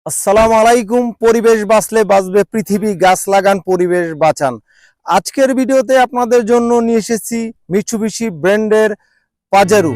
আসসালামু আলাইকুম। পরিবেশ বাঁচলে বাঁচবে পৃথিবী, গাছ লাগান, পরিবেশ বাঁচান। আজকের ভিডিওতে আপনাদের জন্য নিয়ে এসেছি মিৎসুবিশি ব্র্যান্ডের পাজেরো।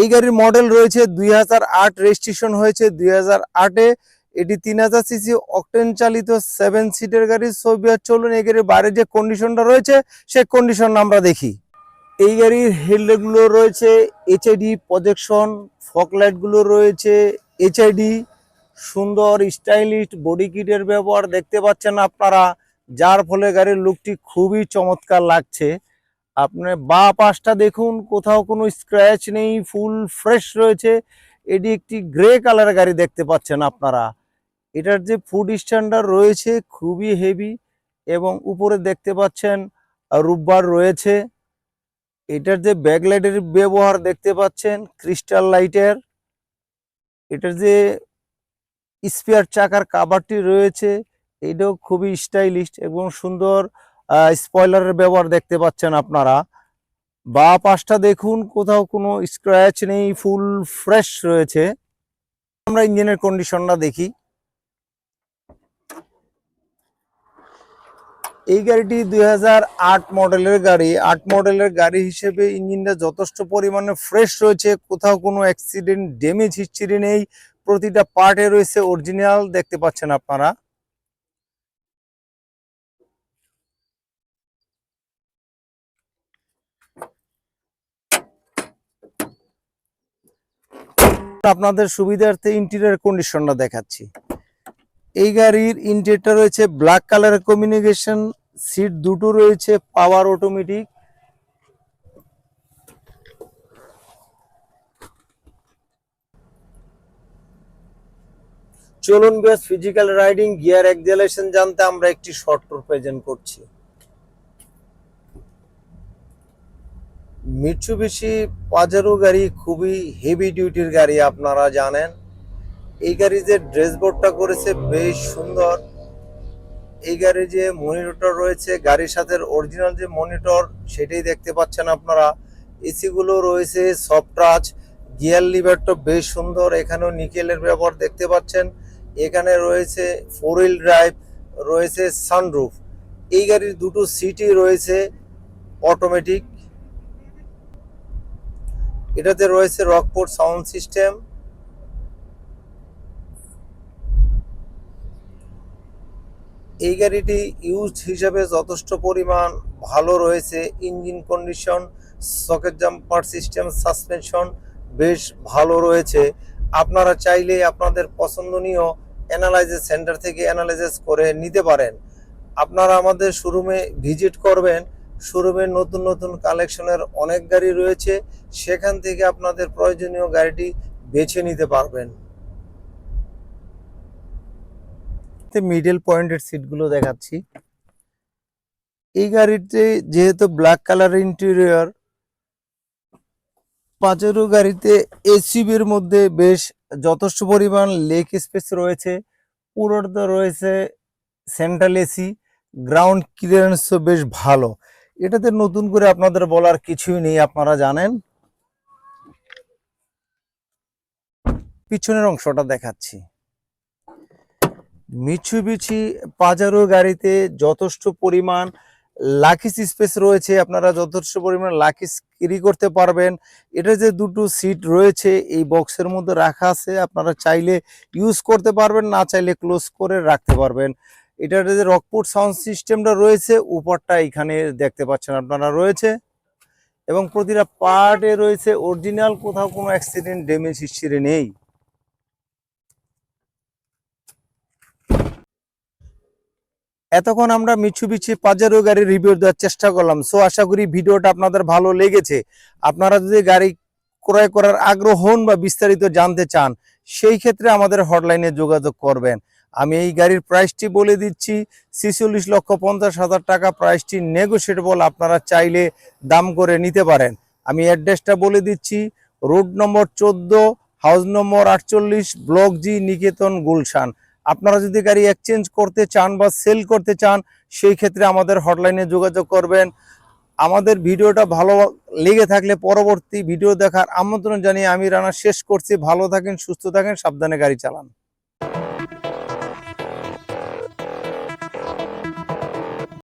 এই গাড়ির মডেল রয়েছে 2008, রেজিস্ট্রেশন হয়েছে 2008-এ। এটি 3000 সিসি অকটেন চালিত 7 সিটের গাড়ি। চলুন এই গাড়ির বাইরে যে কন্ডিশনটা রয়েছে সেই কন্ডিশন আমরা দেখি। এই গাড়ির হেডলাইটগুলো রয়েছে এইচআইডি প্রজেকশন, ফগলাইটগুলো রয়েছে এইচআইডি, সুন্দর স্টাইলিশ বডি কিটের ব্যবহার দেখতে পাচ্ছেন আপনারা, যার ফলে গাড়ির লুকটি খুবই চমৎকার লাগছে। আপনার বা পাশটা দেখুন, কোথাও কোনো স্ক্র্যাচ নেই, ফুল ফ্রেশ রয়েছে। এটি একটি গ্রে কালারের গাড়ি দেখতে পাচ্ছেন আপনারা। এটার যে ফুড স্ট্যান্ডার্ড রয়েছে খুবই হেভি, এবং উপরে দেখতে পাচ্ছেন রূপবার রয়েছে। এটার যে ব্যাকলাইটের ব্যবহার দেখতে পাচ্ছেন ক্রিস্টাল লাইটের। এটার যে স্পেয়ার চাকার কাভারটি রয়েছে এটাও খুবই স্টাইলিশ এবং সুন্দর। স্পয়লারের ব্যবহার দেখতে পাচ্ছেন আপনারা। বা পাশটা দেখুন, কোথাও কোনো স্ক্র্যাচ নেই, ফুল ফ্রেশ রয়েছে। আমরা ইঞ্জিনের কন্ডিশনটা দেখি। এই গাড়িটি 2008 মডেলের গাড়ি। 8 মডেলের গাড়ি হিসেবে ইঞ্জিনটা যথেষ্ট পরিমাণে ফ্রেশ রয়েছে, কোথাও কোনো অ্যাক্সিডেন্ট ড্যামেজ হিস্ট্রি নেই, প্রতিটা পার্টে রয়েছে অরিজিনাল দেখতে পাচ্ছেন আপনারা। আপনাদের সুবিধার্থে ইন্টেরিয়র কন্ডিশনটা দেখাচ্ছি। এই গাড়ির ইন্টেরিয়রটা রয়েছে ব্ল্যাক কালারের কমিউনিকেশন, সিট দুটো রয়েছে পাওয়ার অটোমেটিক। চলুন বেশ ফিজিক্যাল রাইডিং গিয়ার অ্যাক্সেলারেশন জানতে আমরা একটি শর্ট ট্যুর প্রেজেন্ট করছি। মিৎসুবিশি পাজেরো গাড়ি খুবই হেভি ডিউটির গাড়ি, আপনারা জানেন। এই গাড়ি যে ড্যাশবোর্ডটা করেছে বেশ সুন্দর। এই গাড়ির যে মনিটরটা রয়েছে গাড়ির সাথে অরিজিনাল যে মনিটর সেটাই দেখতে পাচ্ছেন আপনারা। এসি গুলো রয়েছে সফট টাচ, গিয়ার লিভারটা বেশ সুন্দর, এখানেও নিকেলের ব্যবহার দেখতে পাচ্ছেন। এখানে রয়েছে 4 হুইল ড্রাইভ, রয়েছে সানরুফ। এই গাড়ির দুটো সিটই রয়েছে অটোমেটিক। এটাতে রয়েছে রকপোর্ট সাউন্ড সিস্টেম। এই গাড়িটি ইউজ হিসাবে যথেষ্ট পরিমাণ ভালো রয়েছে। Engine condition, socket jumper system, suspension বেশ ভালো রয়েছে। আপনারা চাইলে আপনাদের পছন্দনীয় অ্যানালাইসিস সেন্টার থেকে অ্যানালাইসিস করে নিতে পারেন। আপনারা আমাদের শোরুমে ভিজিট করবেন। শোরুমে নতুন নতুন কালেকশনের অনেক গাড়ি রয়েছে, সেখান থেকে আপনাদের প্রয়োজনীয় গাড়িটি বেছে নিতে পারবেন। মিডল পয়েন্টের সিটগুলো দেখাচ্ছি। এই গাড়িতে যেহেতু ব্ল্যাক কালার ইন্টেরিয়র, পাজেরো গাড়িতে এসইউভির মধ্যে বেশ যথেষ্ট পরিমাণ লেগ স্পেস রয়েছে। পুরোটা রয়েছে সেন্ট্রাল এসি, গ্রাউন্ড ক্লিয়ারেন্সও বেশ ভালো। এটাতে নতুন করে আপনাদের বলার কিছুই নেই, আপনারা জানেন। পিছনের অংশটা দেখাচ্ছি। মিৎসুবিশি পাজারো গাড়িতে যথেষ্ট পরিমাণ লাকিস স্পেস রয়েছে, আপনারা যথেষ্ট পরিমাণ লাকিস ক্যারি করতে পারবেন। এটা যে দুটো সিট রয়েছে এই বক্সের মধ্যে রাখা আছে, আপনারা চাইলে ইউজ করতে পারবেন, না চাইলে ক্লোজ করে রাখতে পারবেন। এটার যে রকপুট সাউন্ড সিস্টেমটা রয়েছে উপরটা এখানে দেখতে পাচ্ছেন আপনারা রয়েছে, এবং প্রতিটা পার্টে রয়েছে অরিজিনাল, কোথাও কোনো অ্যাক্সিডেন্ট ড্যামেজ হিস্ট্রি নেই। এতক্ষণ আমরা মিৎসুবিশি পাজেরো গাড়ির রিভিউ দেওয়ার চেষ্টা করলাম। সো আশা করি ভিডিওটা আপনাদের ভালো লেগেছে। আপনারা যদি গাড়ি ক্রয় করার আগ্রহ হন বা বিস্তারিত জানতে চান, সেই ক্ষেত্রে আমাদের হটলাইনে যোগাযোগ করবেন। আমি এই গাড়ির প্রাইসটি বলে দিচ্ছি, 46,50,000 টাকা। প্রাইসটি নেগোশিয়েবল, আপনারা চাইলে দাম করে নিতে পারেন। আমি অ্যাড্রেসটা বলে দিচ্ছি, রোড নম্বর 14, হাউস নম্বর 48, ব্লক জি, নিকেতন, গুলশান। আপনারা যদি গাড়ি এক্সচেঞ্জ করতে চান বা সেল করতে চান, সেই ক্ষেত্রে আমাদের হটলাইনে যোগাযোগ করবেন। আমাদের ভিডিওটা ভালো লেগে থাকলে পরবর্তী ভিডিও দেখার আমন্ত্রণ জানিয়ে আমি রানা শেষ করছি। ভালো থাকেন, সুস্থ থাকেন, সাবধানে গাড়ি চালান।